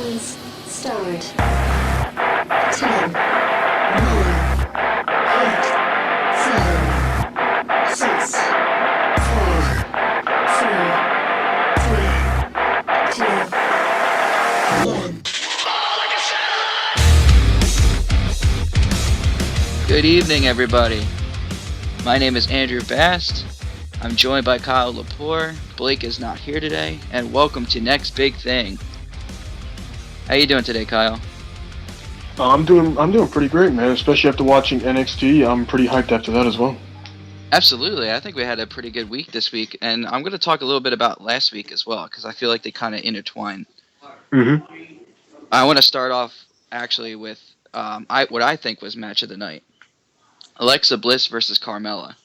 sequence start. 10, 9, 8, 7, 6, 5, 4, 3, 2, 1. Good evening, everybody. My name is Andrew Bast. I'm joined by Kyle Lepore. Blake is not here today, and welcome to Next Big Thing. How you doing today, Kyle? I'm doing pretty great, man. Especially after watching NXT, I'm pretty hyped after that as well. Absolutely. I think we had a pretty good week this week, and I'm going to talk a little bit about last week as well, because I feel like they kind of intertwine. Mm-hmm. I want to start off actually with what I think was match of the night: Alexa Bliss versus Carmella.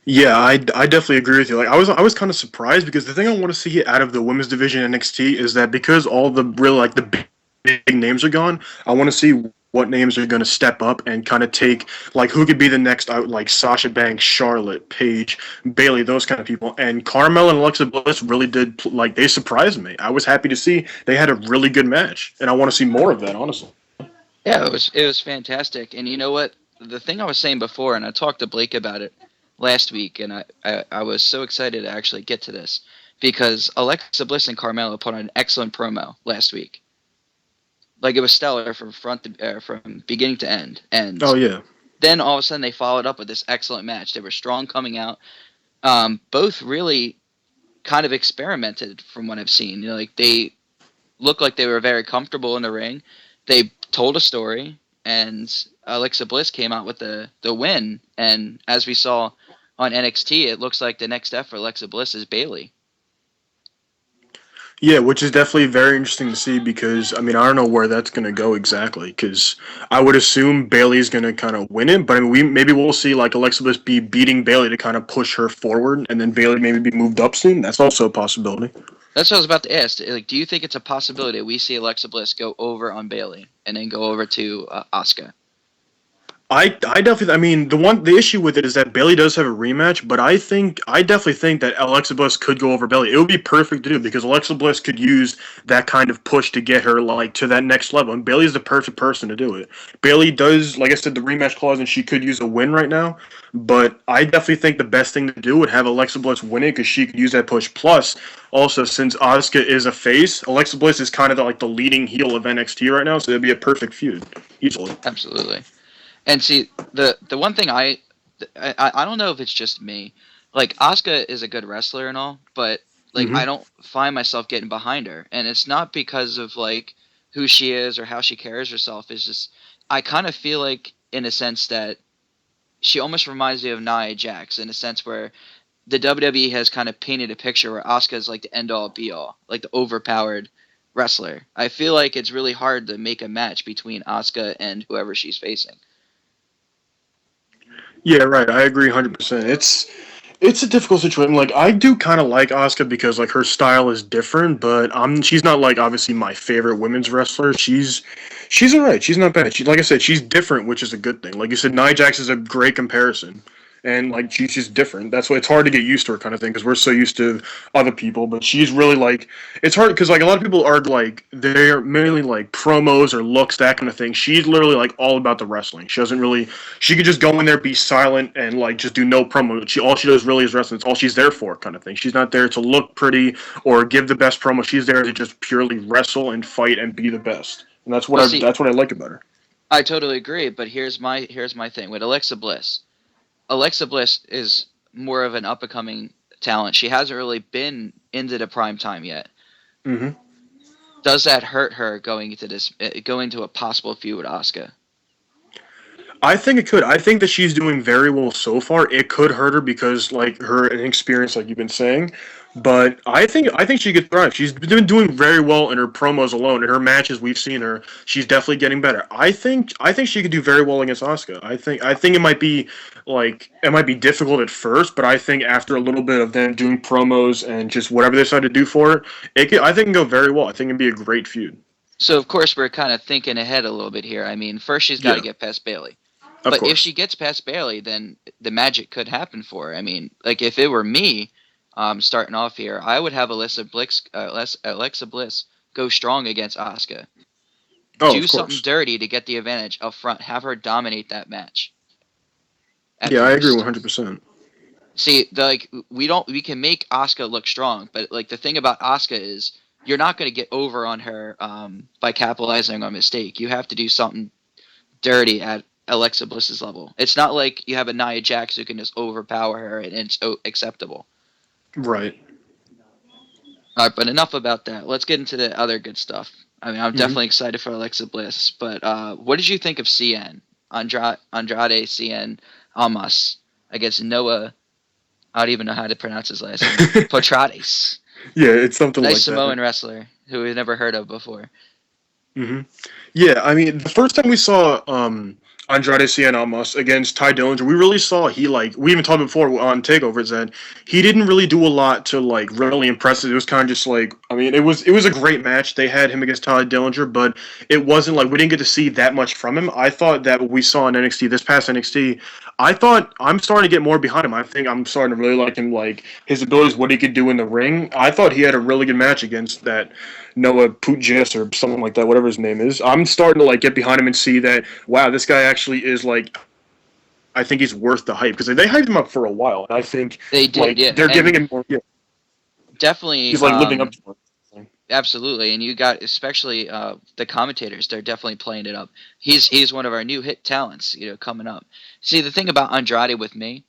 Yeah, I definitely agree with you. Like I was kind of surprised because the thing I want to see out of the women's division NXT is that because all the really like the big names are gone, I want to see what names are going to step up and kind of take like who could be the next out, like Sasha Banks, Charlotte, Paige, Bailey, those kind of people. And Carmella and Alexa Bliss really did like they surprised me. I was happy to see they had a really good match, and I want to see more of that, honestly. Yeah, it was fantastic. And you know what? The thing I was saying before, and I talked to Blake about it last week, and I was so excited to actually get to this because Alexa Bliss and Carmella put on an excellent promo last week. Like it was stellar from from beginning to end. And Oh yeah. then all of a sudden they followed up with this excellent match. They were strong coming out. Both really kind of experimented from what I've seen. You know, like they looked like they were very comfortable in the ring. They told a story, and Alexa Bliss came out with the win. And as we saw on NXT, it looks like the next step for Alexa Bliss is Bayley. Yeah, which is definitely very interesting to see because I mean I don't know where that's gonna go exactly because I would assume Bailey's gonna kind of win it, but I mean maybe we'll see like Alexa Bliss be beating Bailey to kind of push her forward, and then Bailey maybe be moved up soon. That's also a possibility. That's what I was about to ask. Like, do you think it's a possibility that we see Alexa Bliss go over on Bayley and then go over to Asuka? I definitely I mean the issue with it is that Bailey does have a rematch, but I definitely think that Alexa Bliss could go over Bailey. It would be perfect to do because Alexa Bliss could use that kind of push to get her like to that next level, and Bailey's the perfect person to do it. Bailey does, like I said, the rematch clause, and she could use a win right now. But I definitely think the best thing to do would have Alexa Bliss win it because she could use that push. Plus, also since Asuka is a face, Alexa Bliss is kind of like the leading heel of NXT right now, so it'd be a perfect feud easily. Absolutely. And see, the one thing I don't know if it's just me. Like Asuka is a good wrestler and all, but like I Hmm. don't find myself getting behind her, and it's not because of like who she is or how she carries herself. It's just I kind of feel like in a sense that she almost reminds me of Nia Jax in a sense where the WWE has kind of painted a picture where Asuka is like the end all be all, like the overpowered wrestler. I feel like it's really hard to make a match between Asuka and whoever she's facing. Yeah, right. I agree 100%. It's a difficult situation. Like I do kind of like Asuka because like her style is different, but she's not like obviously my favorite women's wrestler. She's alright. She's not bad. She like I said, she's different, which is a good thing. Like you said, Nia Jax is a great comparison. And like she's just different. That's why it's hard to get used to her kind of thing because we're so used to other people. But she's really like it's hard because like a lot of people are like they're mainly like promos or looks that kind of thing. She's literally like all about the wrestling. She could just go in there, be silent, and like just do no promo. All she does really is wrestling. It's all she's there for, kind of thing. She's not there to look pretty or give the best promo. She's there to just purely wrestle and fight and be the best. And Well, see, that's what I like about her. I totally agree, but here's my thing with Alexa Bliss. Alexa Bliss is more of an up and coming talent. She hasn't really been into the prime time yet. Hmm. Does that hurt her going to a possible feud with Asuka? I think it could. I think that she's doing very well so far. It could hurt her because like her inexperience, like you've been saying. But I think she could thrive. She's been doing very well in her promos alone. In her matches, we've seen her. She's definitely getting better. I think she could do very well against Asuka. I think it might be difficult at first, but I think after a little bit of them doing promos and just whatever they decide to do for I think it can go very well. I think it'd be a great feud. So of course we're kind of thinking ahead a little bit here. I mean, first she's got to Yeah, get past Bayley. of But if she course. gets past Bayley, then the magic could happen for her. I mean, like if it were me, starting off here, I would have Alexa Bliss go strong against Asuka. Oh, Do of something course. dirty to get the advantage up front. Have her dominate that match at Yeah, I agree first. 100%. See, we can make Asuka look strong, but like the thing about Asuka is you're not going to get over on her by capitalizing on a mistake. You have to do something dirty at Alexa Bliss's level. It's not like you have a Nia Jax who can just overpower her and it's acceptable. Right. All right, but enough about that. Let's get into the other good stuff. I mean, I'm hmm definitely excited for Alexa Bliss, but what did you think of CN Andrade CN Almas against Noah? I don't even know how to pronounce his last name. Potrades. Yeah, it's something Nice like that. Samoan wrestler who we've never heard of before. hmm Yeah, I mean, the first time we saw Andrade Cien Almas against Ty Dillinger, we really saw we even talked before on Takeovers that he didn't really do a lot to like really impress us. It was kind of just like, I mean, it was a great match. They had him against Ty Dillinger, but it wasn't like we didn't get to see that much from him. I thought that what we saw in NXT this past NXT, I thought I'm starting to get more behind him. I think I'm starting to really like him, like his abilities, what he could do in the ring. I thought he had a really good match against that Noah Putjis or something like that, whatever his name is. I'm starting to like get behind him and see that wow, this guy actually is like. I think he's worth the hype because they hyped him up for a while, and I think They did, like yeah, they're and giving him more. Yeah, definitely, he's like living up to it. absolutely. And you got especially the commentators; they're definitely playing it up. He's one of our new hit talents, coming up. See, the thing about Andrade with me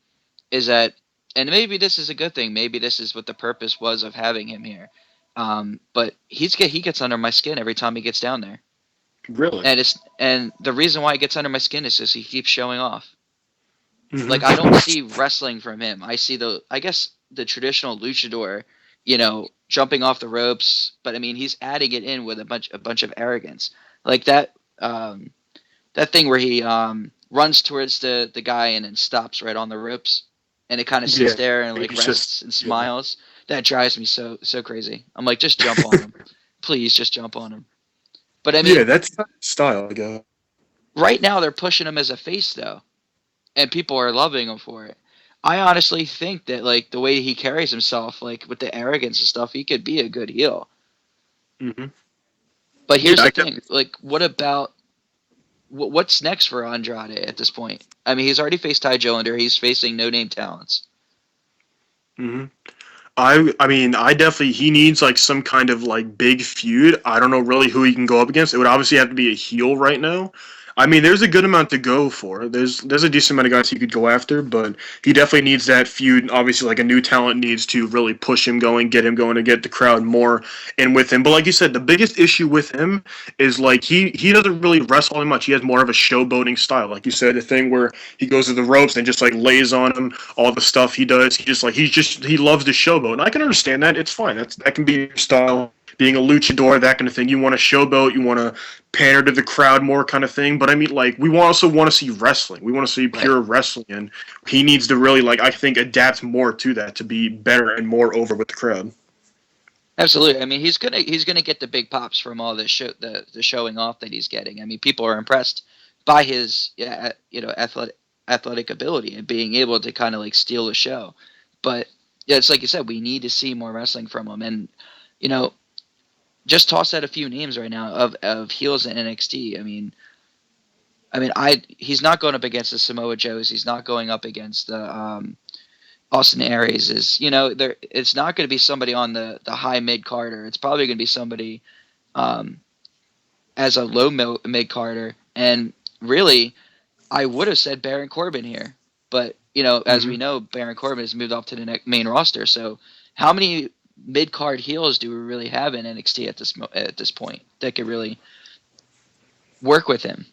is that, and maybe this is a good thing. Maybe this is what the purpose was of having him here. But he gets under my skin every time he gets down there, Really? and the reason why he gets under my skin is because he keeps showing off. Like I don't Mm-hmm. see wrestling from him. I see I guess the traditional luchador, jumping off the ropes, but I mean he's adding it in with a bunch of arrogance. Like that thing where he runs towards the guy and then stops right on the ropes, and it kind of sits Yeah, there and like he's just rests and yeah, smiles. That drives me so crazy. I'm like, just jump on him, please, just jump on him. But I yeah. mean, That's style, I guess. right now they're pushing him as a face though, and people are loving him for it. I honestly think that like the way he carries himself, like with the arrogance and stuff, he could be a good heel. hmm But Yeah, here's the I thing: definitely. like, what about what's next for Andrade at this point? I mean, he's already faced Ty Jollander. He's facing no name talents. hmm I mean I definitely he needs like some kind of like big feud. I don't know really who he can go up against. It would obviously have to be a heel right now. I mean, there's a good amount to go for. There's a decent amount of guys he could go after, but he definitely needs that feud. Obviously, like a new talent needs to really push him going, get him going, to get the crowd more in with him. But like you said, the biggest issue with him is like he doesn't really wrestle that much. He has more of a showboating style. Like you said, the thing where he goes to the ropes and just like lays on him, all the stuff he does. He loves the showboat, and I can understand that. It's fine. That can be your style. Being a luchador, that kind of thing. You want to showboat. You want to pander to the crowd more, kind of thing. But I mean, like we also want to see wrestling. We want to see Right. pure wrestling, and he needs to really like I think adapt more to that to be better and more over with the crowd. Absolutely. I mean, he's gonna get the big pops from all the showing off that he's getting. I mean, people are impressed by his athletic ability and being able to kind of like steal the show. But yeah, it's like you said, we need to see more wrestling from him. And you know, just toss out a few names right now of heels in NXT. I mean, he's not going up against the Samoa Joes. He's not going up against the Austin Aries. There. It's not going to be somebody on the high mid carder. It's probably going to be somebody um, as a low mid carder. And really, I would have said Baron Corbin here, but as hmm we know, Baron Corbin has moved up to the main roster. So, how many mid card heels do we really have in NXT at this point that could really work with him?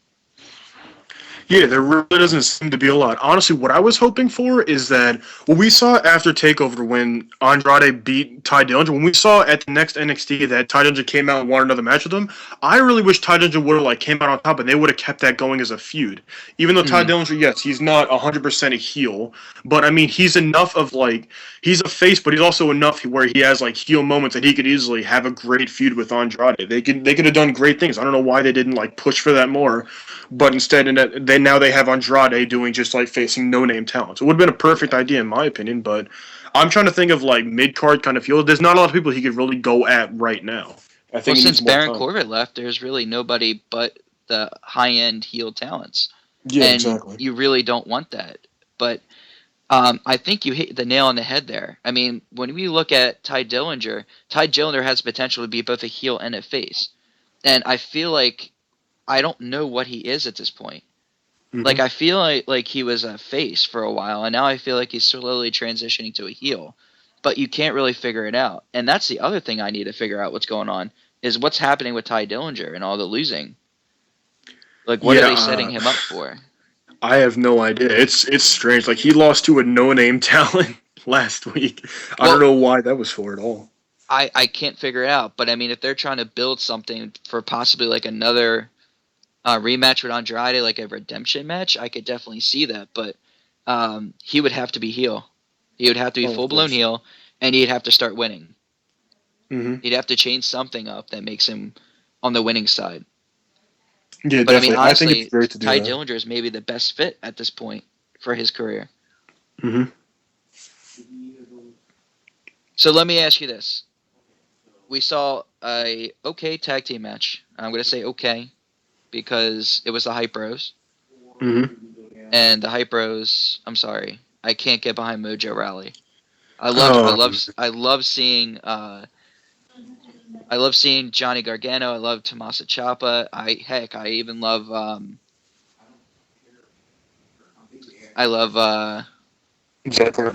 Yeah, there really doesn't seem to be a lot. Honestly, what I was hoping for is that what we saw after Takeover when Andrade beat Ty Dillinger, when we saw at the next NXT that Ty Dillinger came out and wanted another match with him, I really wish Ty Dillinger would have like came out on top and they would have kept that going as a feud. Even though Ty Mm-hmm. Dillinger, yes, he's not 100% a heel, but I mean he's enough of like he's a face, but he's also enough where he has like heel moments that he could easily have a great feud with Andrade. They could have done great things. I don't know why they didn't like push for that more, but instead they have Andrade doing just like facing no name talents. It would have been a perfect idea in my opinion, but I'm trying to think of like mid card kind of heel. There's not a lot of people he could really go at right now. I Well, think he needs since more Baron time. Corbett left, there's really nobody but the high-end heel talents, Yeah, and exactly. you really don't want that. But I think you hit the nail on the head there. I mean, when we look at Ty Dillinger has potential to be both a heel and a face, and I feel like I don't know what he is at this point. Hmm. Like I feel like he was a face for a while, and now I feel like he's slowly transitioning to a heel. But you can't really figure it out, and that's the other thing I need to figure out what's going on is what's happening with Ty Dillinger and all the losing. Like, what are Yeah, they setting him up for? I have no idea. It's strange. Like he lost to a no-name talent last week. I don't Well, know why that was for at all. I can't figure it out. But I mean, if they're trying to build something for possibly like another rematch with Andrade, like a redemption match, I could definitely see that. But he would have to be heel. He would have to be Oh, of full blown course. heel, and he'd have to start winning. Hmm. He'd have to change something up that makes him on the winning side. Yeah, But I mean, definitely. I think it'd be honestly, great to do Ty that. Dillinger is maybe the best fit at this point for his career. Hmm. So let me ask you this: we saw a okay tag team match. I'm going to say okay because it was the Hype Bros, Hmm. and the Hype Bros. I'm sorry, I can't get behind Mojo Rally. Oh, I love seeing Johnny Gargano. I love Tommaso Ciampa. I even love I love exactly.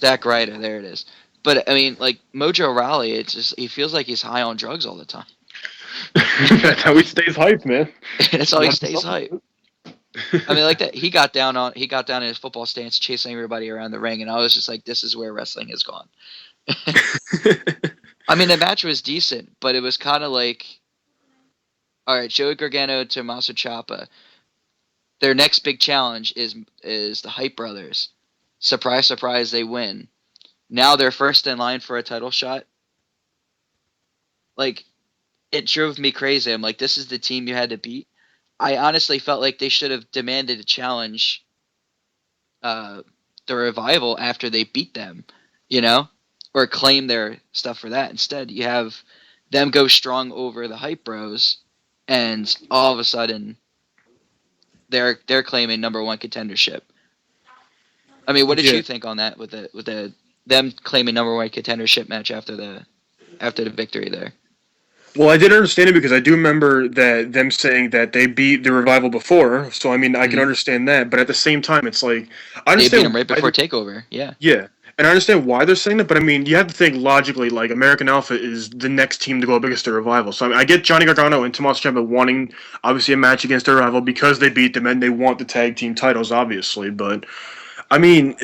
Zack Ryder. There it is. But I mean, like Mojo Rally, it's just he feels like he's high on drugs all the time. That's how he stays hyped, man. That's how he Gotta do stays something hype. with I mean, it. like that. He got down in his football stance, chasing everybody around the ring, and I was just like, "This is where wrestling has gone." I mean, the match was decent, but it was kind of like, all right, Joey Gargano to Tommaso Ciampa. Their next big challenge is the Hype Brothers. Surprise, surprise, they win. Now they're first in line for a title shot. Like it drove me crazy. I'm like, this is the team you had to beat. I honestly felt like they should have demanded a challenge uh, the revival after they beat them, you know, or claim their stuff for that. Instead, you have them go strong over the Hype Bros, and all of a sudden they're claiming number one contendership. I mean, what did Yeah. you think on that with the them claiming number one contendership match after the victory there? Well, I didn't understand it because I do remember that them saying that they beat the revival before. So I mean, I can Mm-hmm. understand that, but at the same time, it's like I They beat understand them right why. before Takeover. Yeah. Yeah, and I understand why they're saying that, but I mean, you have to think logically. Like American Alpha is the next team to go up against the revival. So I mean, I get Johnny Gargano and Tommaso Ciampa wanting obviously a match against their rival because they beat them and they want the tag team titles, obviously. But I mean,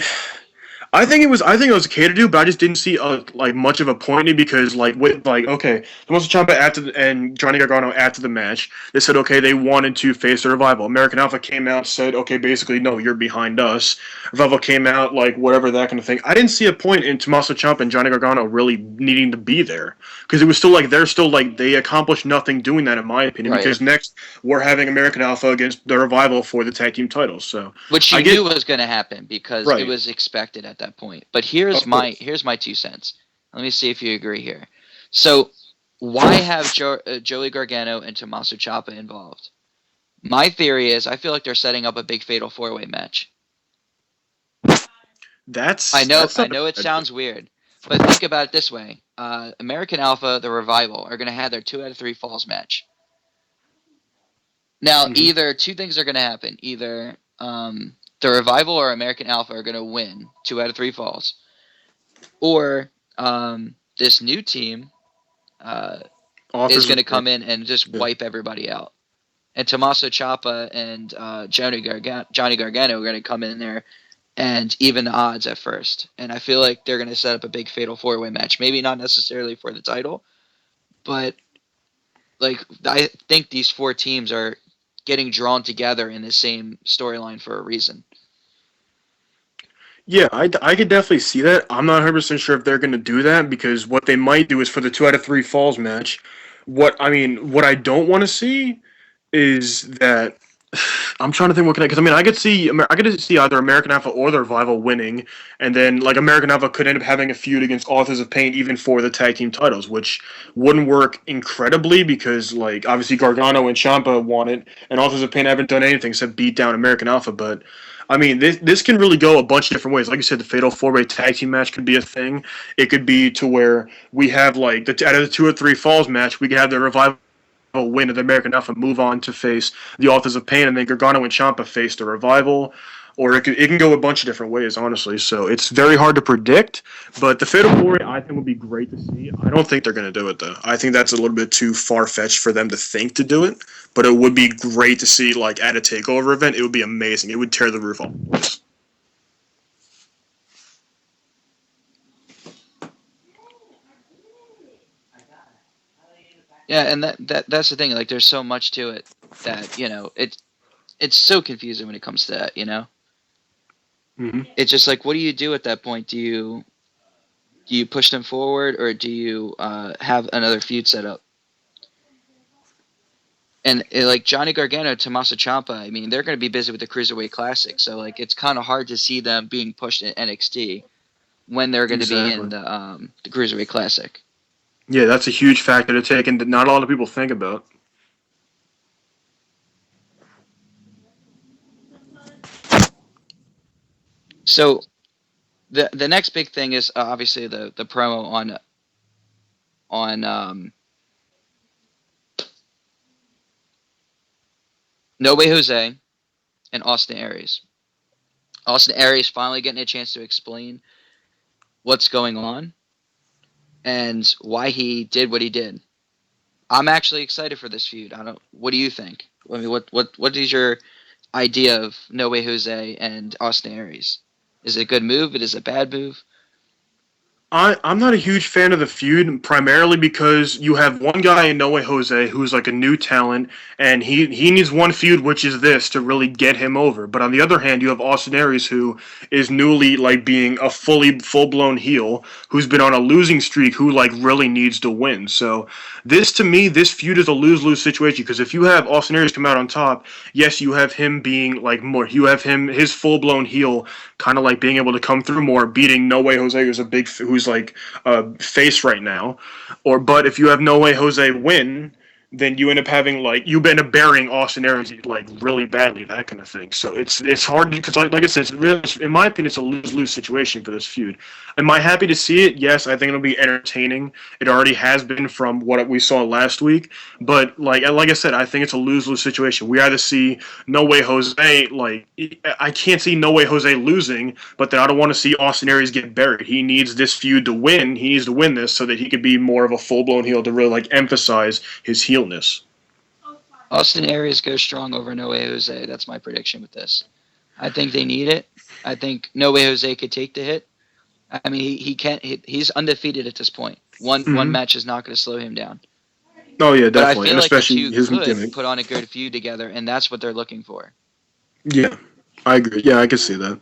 I think it was okay to do, but I just didn't see like much of a point in it because like with like okay, Tommaso Ciampa and Johnny Gargano after the match, they said okay they wanted to face the revival. American Alpha came out said okay basically no you're behind us. Revival came out like whatever that kind of thing. I didn't see a point in Tommaso Ciampa and Johnny Gargano really needing to be there because it was still like they're still like they accomplished nothing doing that in my opinion Right. because next we're having American Alpha against the revival for the tag team titles. So Which I you get knew was going to happen because it right was expected at that point. But of course. here's my 2 cents. Let me see if you agree here. So, why have Joey Gargano and Tommaso Ciampa involved? My theory is I feel like they're setting up a big fatal four-way match. That's I not a know it bad thing. sounds weird, but think about it this way: American Alpha, the Revival, are going to have their 2 out of 3 falls match. Now, Mhm. either two things are going to happen: either the Revival or American Alpha are going to win 2 out of 3 falls, or this new team is Offers going a to come in and just yeah. wipe everybody out. And Tommaso Ciampa and Johnny Gargano are going to come in there and even the odds at first. And I feel like they're going to set up a big fatal four-way match. Maybe not necessarily for the title, but like I think these four teams are getting drawn together in the same storyline for a reason. Yeah, I could definitely see that. I'm not 100% sure if they're going to do that because what they might do is for the 2 out of 3 falls match. What I don't want to see is that I'm trying to think what can because I mean I could see either American Alpha or the Revival winning, and then like American Alpha could end up having a feud against Authors of Pain even for the tag team titles, which wouldn't work incredibly because like obviously Gargano and Ciampa won it, and Authors of Pain haven't done anything except beat down American Alpha. But I mean this can really go a bunch of different ways. Like you said, the Fatal 4-Way tag team match could be a thing. It could be to where we have like out of the 2 or 3 falls match, we could have the Revival win of the American Alpha, move on to face the Authors of Pain, and then Gargano and Ciampa face the Revival. Or it can go a bunch of different ways, honestly. So it's very hard to predict. But the Fatal 4 I think would be great to see. I don't think they're going to do it, though. I think that's a little bit too far fetched for them to think to do it. But it would be great to see, like, at a TakeOver event. It would be amazing. It would tear the roof off. Yeah, and that's the thing. Like, there's so much to it that it's so confusing when it comes to that. Mm-hmm. It's just like, what do you do at that point? Do you push them forward, or do you have another feud set up? And like Johnny Gargano, Tommaso Ciampa, I mean, they're going to be busy with the Cruiserweight Classic, so like it's kind of hard to see them being pushed in NXT when they're going to be in the Cruiserweight Classic. Yeah, that's a huge factor to take, and that not a lot of people think about. So the next big thing is obviously the promo on No Way Jose and Austin Aries. Austin Aries finally getting a chance to explain what's going on and why he did what he did. I'm actually excited for this feud. What do you think? I mean, what is your idea of No Way Jose and Austin Aries? Is it a good move? It is a bad move? I'm not a huge fan of the feud, primarily because you have one guy in No Way Jose who's like a new talent, and he needs one feud, which is this, to really get him over. But on the other hand, you have Austin Aries, who is newly like being a full blown heel, who's been on a losing streak, who like really needs to win. So this feud is a lose-lose situation, because if you have Austin Aries come out on top, yes, you have him being like more, you have him his full blown heel, kind of like being able to come through more, beating No Way Jose, who's like face right now. But if you have No Way Jose win, then you end up having like you end up burying Austin Aries like really badly, that kind of thing. So it's hard because like I said, in my opinion, it's a lose-lose situation for this feud. Am I happy to see it? Yes, I think it'll be entertaining. It already has been from what we saw last week. But like I said, I think it's a lose-lose situation. We either see No Way Jose, like I can't see No Way Jose losing, but then I don't want to see Austin Aries get buried. He needs this feud to win. He needs to win this so that he could be more of a full-blown heel to really like emphasize his heelness. Austin Aries goes strong over No Way Jose. That's my prediction with this. I think they need it. I think No Way Jose could take the hit. I mean, he can't. He's undefeated at this point. One match is not going to slow him down. Oh yeah, But I definitely, feel and like the especially two his could gimmick. put on a good feud together, and that's what they're looking for. Yeah, I agree. Yeah, I can see that.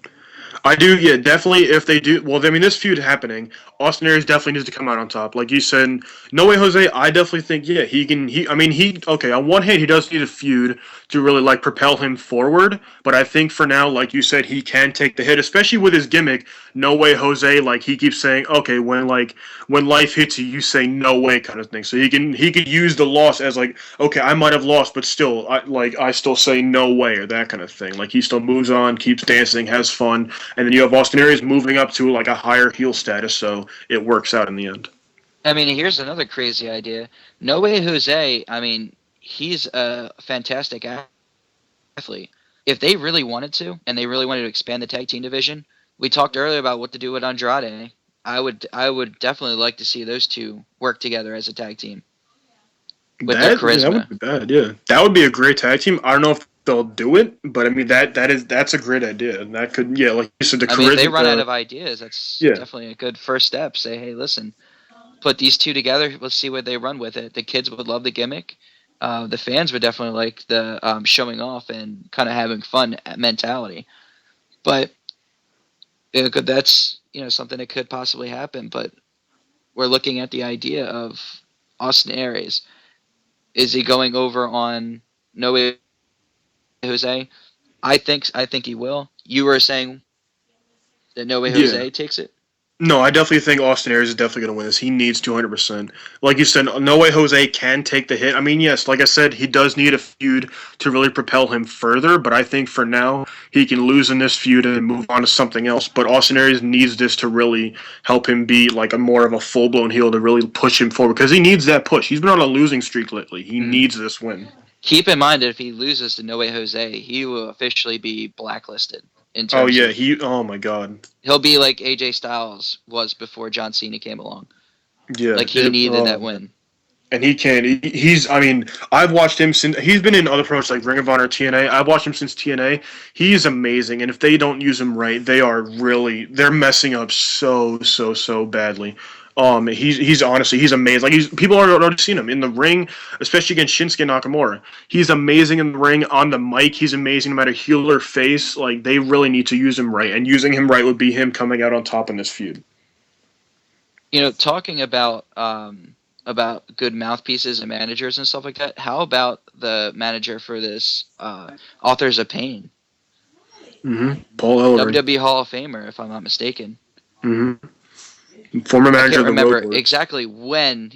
I do, yeah, definitely. If they do, well, I mean, this feud happening, Austin Aries definitely needs to come out on top. Like you said, No Way Jose, I definitely think, yeah, he can. I mean, okay. On one hand, he does need a feud to really like propel him forward. But I think for now, like you said, he can take the hit, especially with his gimmick. No Way Jose, like he keeps saying, okay, when life hits you, you say no way, kind of thing. So he could use the loss as like, okay, I might have lost, but still, I still say no way, or that kind of thing. Like he still moves on, keeps dancing, has fun. And then you have Austin Aries moving up to like a higher heel status, so it works out in the end. I mean, here's another crazy idea. No Way Jose, I mean, he's a fantastic athlete. If they really wanted to, and they really wanted to expand the tag team division, we talked earlier about what to do with Andrade. I would definitely like to see those two work together as a tag team with their charisma. That would be bad, yeah. That would be a great tag team. I don't know if they'll do it, but I mean that's a great idea. And that could, yeah, like you said, the I charisma. mean, if they run out of ideas, that's Yeah. definitely a good first step. Say, hey, listen, put these two together. Let's see where they run with it. The kids would love the gimmick. The fans would definitely like the showing off and kind of having fun mentality. But that's something that could possibly happen. But we're looking at the idea of Austin Aries. Is he going over on No Way Jose. I think he will. You were saying that No Way Yeah. Jose takes it. No, I definitely think Austin Aries is definitely going to win this. He needs 200%. Like you said, No Way Jose can take the hit. I mean, yes, like I said, he does need a feud to really propel him further, but I think for now, he can lose in this feud and move on to something else. But Austin Aries needs this to really help him be like a more of a full-blown heel to really push him forward because he needs that push. He's been on a losing streak lately. He needs this win. Keep in mind that if he loses to No Way Jose, he will officially be blacklisted. In Oh terms yeah, of, oh my god. he'll be like AJ Styles was before John Cena came along. Yeah. Like he needed that win. And he can. He's. I mean, I've watched him since he's been in other promotions like Ring of Honor, TNA. I've watched him since TNA. He's amazing, and if they don't use him right, they're messing up so badly. He's honestly he's amazing. Like people are already seen him in the ring, especially against Shinsuke Nakamura. He's amazing in the ring on the mic. He's amazing no matter heel or face. Like they really need to use him right, and using him right would be him coming out on top in this feud. Talking about good mouthpieces and managers and stuff like that. How about the manager for this Authors of Pain? Paul Ellering. WWE Hall of Famer, if I'm not mistaken. Former I manager can't of the remember Road Warriors. exactly when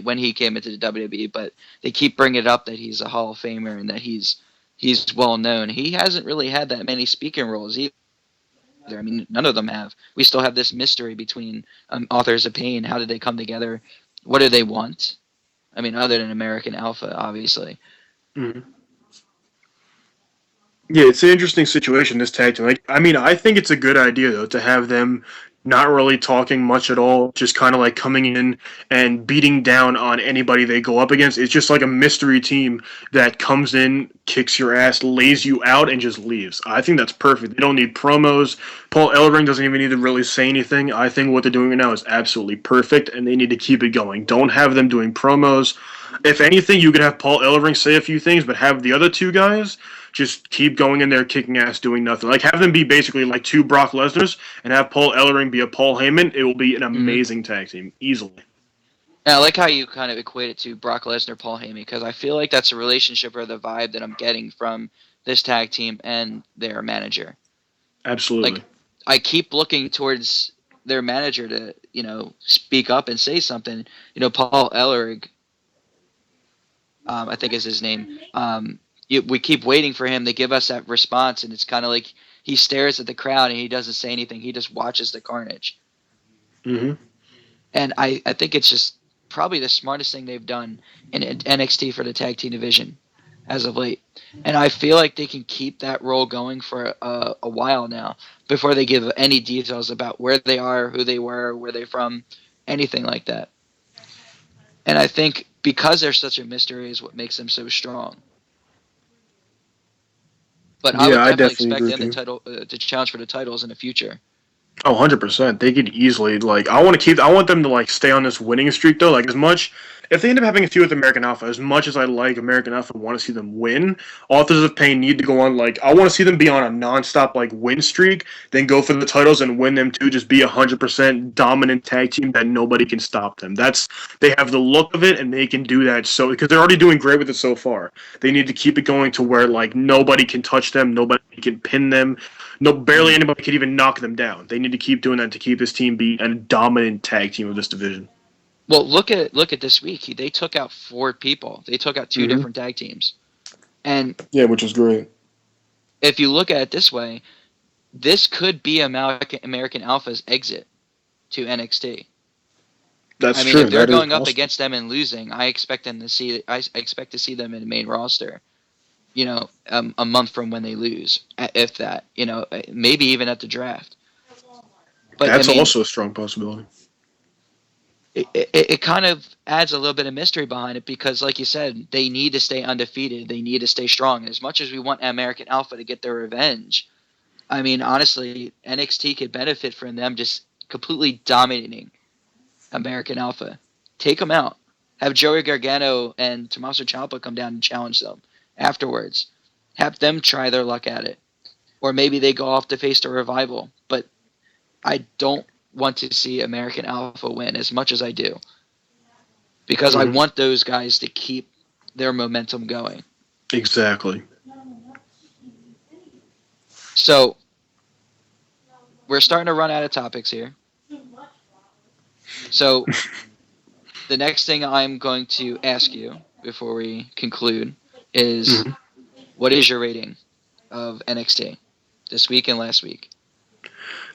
when he came into the WWE, but they keep bringing it up that he's a Hall of Famer and that he's well known. He hasn't really had that many speaking roles either. I mean, none of them have. We still have this mystery between Authors of Pain. How did they come together? What do they want? I mean, other than American Alpha, obviously. Yeah, it's an interesting situation, this tag team. Like, I mean, I think it's a good idea, though, to have them not really talking much at all, just kind of like coming in and beating down on anybody they go up against. It's just like a mystery team that comes in, kicks your ass, lays you out, and just leaves. I think that's perfect. They don't need promos. Paul Ellering doesn't even need to really say anything. I think what they're doing right now is absolutely perfect, and they need to keep it going. Don't have them doing promos. If anything, you could have Paul Ellering say a few things, but have the other two guys just keep going in there, kicking ass, doing nothing. Like, have them be basically like two Brock Lesnar's and have Paul Ellering be a Paul Heyman. It will be an amazing tag team, easily. And I like how you kind of equate it to Brock Lesnar, Paul Heyman, because I feel like that's a relationship or the vibe that I'm getting from this tag team and their manager. Absolutely. Like, I keep looking towards their manager to, speak up and say something. Paul Ellering, I think is his name. We keep waiting for him to give us that response, and it's kind of like he stares at the crowd and he doesn't say anything. He just watches the carnage. And I think it's just probably the smartest thing they've done in NXT for the tag team division as of late. And I feel like they can keep that role going for a while now before they give any details about where they are, who they were, where they're from, anything like that. And I think because they're such a mystery is what makes them so strong. But I would definitely expect them to challenge for the titles in the future. Oh, 100%. They could easily, like, I want them to, like, stay on this winning streak, though. Like, if they end up having a feud with American Alpha, as much as I like American Alpha and want to see them win, Authors of Pain need to go on, like, I want to see them be on a nonstop, like, win streak, then go for the titles and win them, too. Just be 100% dominant tag team that nobody can stop them. They have the look of it, and they can do that, because they're already doing great with it so far. They need to keep it going to where, like, nobody can touch them, nobody can pin them. No, barely anybody could even knock them down. They need to keep doing that to keep this team be a dominant tag team of this division. Well, look at this week. They took out 4 people. They took out 2 different tag teams. And yeah, which is great. If you look at it this way, this could be American Alpha's exit to NXT. That's true. I mean, if they're going up against them and losing, I expect to see them in the main roster. A month from when they lose, if that, maybe even at the draft. But that's also a strong possibility. It kind of adds a little bit of mystery behind it because, like you said, they need to stay undefeated. They need to stay strong. And as much as we want American Alpha to get their revenge, I mean, honestly, NXT could benefit from them just completely dominating American Alpha. Take them out. Have Joey Gargano and Tommaso Ciampa come down and challenge them afterwards. Have them try their luck at it. Or maybe they go off to face the Revival. But I don't want to see American Alpha win as much as I do. Because I want those guys to keep their momentum going. Exactly. So we're starting to run out of topics here. So the next thing I'm going to ask you before we conclude is, Mhm. what is your rating of NXT this week and last week?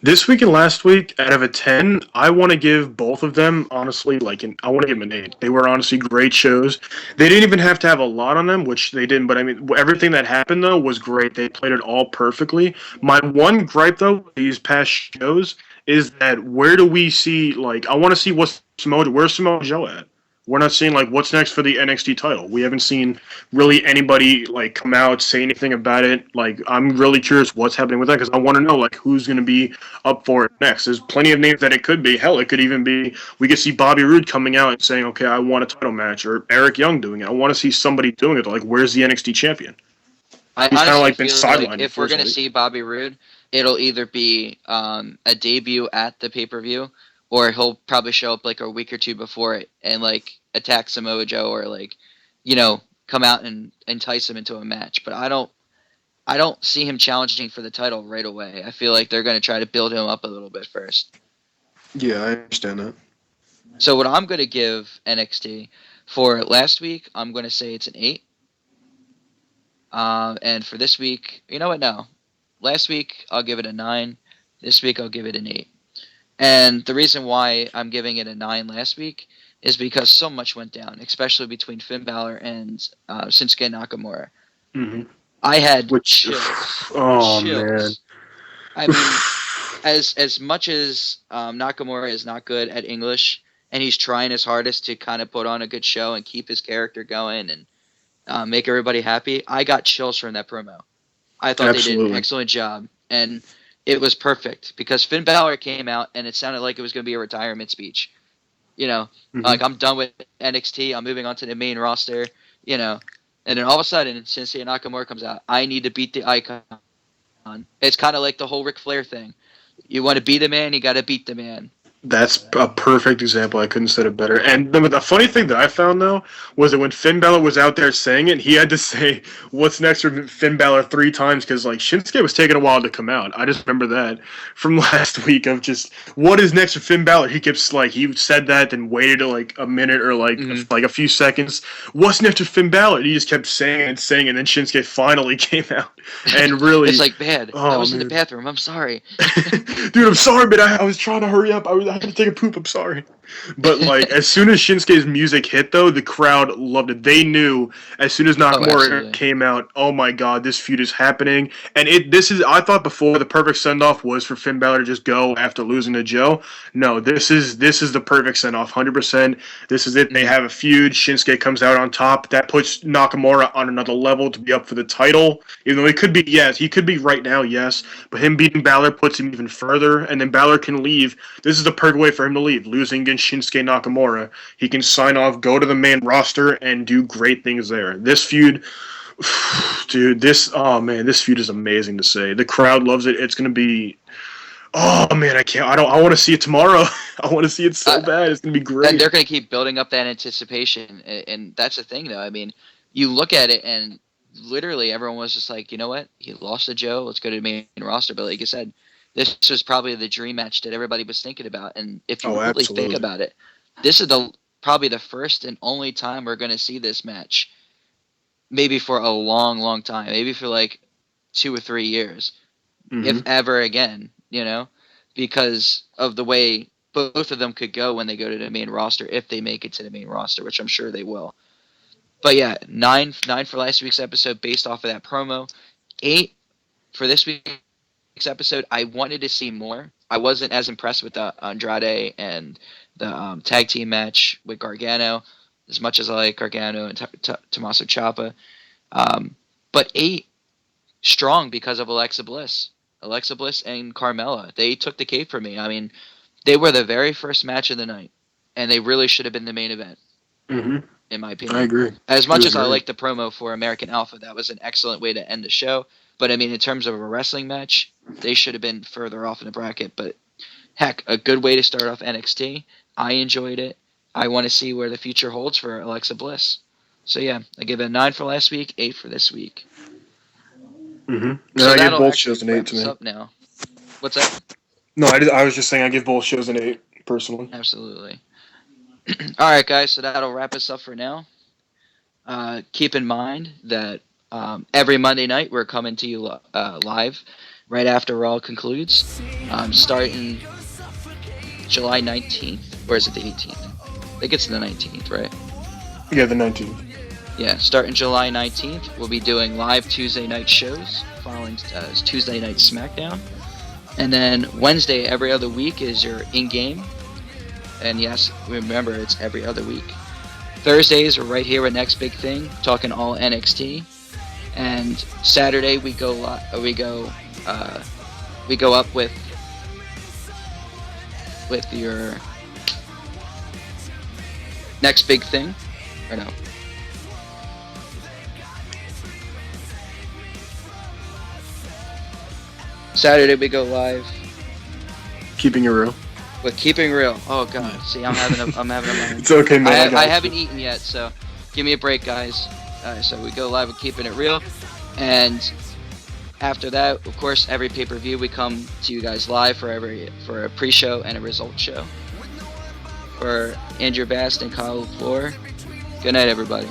This week and last week, out of a 10, I want to give both of them, honestly, I want to give them an 8. They were honestly great shows. They didn't even have to have a lot on them, which they didn't, but I mean, everything that happened, though, was great. They played it all perfectly. My one gripe, though, these past shows, is that where do we see, I want to see where's Samoa Joe at? We're not seeing, what's next for the NXT title. We haven't seen really anybody, come out, say anything about it. I'm really curious what's happening with that, because I want to know, who's going to be up for it next. There's plenty of names that it could be. Hell, it could even be we could see Bobby Roode coming out and saying, "Okay, I want a title match," or Eric Young doing it. I want to see somebody doing it. Where's the NXT champion? I He's kind of honestly been feel like sidelined. if we're going to see Bobby Roode, it'll either be a debut at the pay-per-view, or he'll probably show up a week or two before it and attack Samoa Joe, or come out and entice him into a match. But I don't see him challenging for the title right away. I feel like they're going to try to build him up a little bit first. Yeah, I understand that. So what I'm going to give NXT for last week, I'm going to say it's an 8. And for this week, you know what? No. Last week, I'll give it a 9. This week, I'll give it an 8. And the reason why I'm giving it a 9 last week is because so much went down, especially between Finn Balor and Shinsuke Nakamura. Mm-hmm. I had chills. Oh, man. I mean, as much as Nakamura is not good at English, and he's trying his hardest to kind of put on a good show and keep his character going and make everybody happy, I got chills from that promo. I thought they did an excellent job, and it was perfect because Finn Balor came out and it sounded like it was going to be a retirement speech. I'm done with NXT. I'm moving on to the main roster. And then all of a sudden, Shinsuke Nakamura comes out. I need to beat the icon. It's kind of like the whole Ric Flair thing. You want to beat a man, you got to beat the man. That's a perfect example. I couldn't say it better. And the funny thing that I found, though, was that when Finn Balor was out there saying it, he had to say, "What's next for Finn Balor?" 3 times, because, Shinsuke was taking a while to come out. I just remember that from last week of just, what is next for Finn Balor? He keeps, he said that, then waited, a minute or, a few seconds. What's next for Finn Balor? And he just kept saying it and saying it, and then Shinsuke finally came out. And really... It's bad. I was in the bathroom. I'm sorry. Dude, I'm sorry, but I was trying to hurry up. I had to take a poop. I'm sorry. But, as soon as Shinsuke's music hit, though, the crowd loved it. They knew as soon as Nakamura came out, oh my god, this feud is happening. And I thought before the perfect send-off was for Finn Balor to just go after losing to Joe. No, this is the perfect send-off, 100%. This is it. They have a feud. Shinsuke comes out on top. That puts Nakamura on another level to be up for the title. Even though he could be right now, yes. But him beating Balor puts him even further, and then Balor can leave. This is the perfect way for him to leave. Losing against Shinsuke Nakamura, he can sign off, go to the main roster, and do great things there. This feud, dude, this feud is amazing to say. The crowd loves it. It's gonna be, oh man, I want to see it tomorrow. I want to see it so bad. It's gonna be great. And they're gonna keep building up that anticipation, and that's the thing, though. I mean, you look at it, and literally everyone was just like, you know what? He lost to Joe. Let's go to the main roster. But like I said, this was probably the dream match that everybody was thinking about. And if you really think about it, this is probably the first and only time we're going to see this match, maybe for a long, long time, maybe for 2 or 3 years, if ever again, because of the way both of them could go when they go to the main roster, if they make it to the main roster, which I'm sure they will. But yeah, 9 for last week's episode based off of that promo. 8 for this week's episode. I wanted to see more. I wasn't as impressed with the Andrade and the tag team match with Gargano, as much as I like Gargano and Tommaso Ciampa. But 8 strong because of Alexa Bliss. Alexa Bliss and Carmella. They took the cake for me. I mean, they were the very first match of the night, and they really should have been the main event. In my opinion. I agree. As much as I like the promo for American Alpha, that was an excellent way to end the show. But I mean, in terms of a wrestling match, they should have been further off in the bracket. But heck, a good way to start off NXT. I enjoyed it. I want to see where the future holds for Alexa Bliss. So yeah, I give it a 9 for last week, 8 for this week. And So I give that'll both actually shows an 8 wrap to us me. up now. What's that? No, I was just saying I give both shows an 8 personally. Absolutely. All right, guys. So that'll wrap us up for now. Keep in mind that every Monday night we're coming to you live right after Raw concludes, starting July 19th, or is it the 18th? I think it's the 19th, right? Yeah, the 19th. Yeah, starting July 19th, we'll be doing live Tuesday night shows following Tuesday night SmackDown. And then Wednesday, every other week, is your in-game. And yes, remember, it's every other week. Thursdays, we're right here with Next Big Thing, talking all NXT. And Saturday, we go up with your Next Big Thing, or no? Saturday we go live Keeping it real. with Keeping Real. Oh god, see, I'm having a mind. It's okay, man. I haven't eaten yet, so give me a break, guys. So we go live with Keeping It Real, and after that, of course, every pay-per-view we come to you guys live for a pre-show and a result show. For Andrew Bast and Kyle LaFleur, good night, everybody.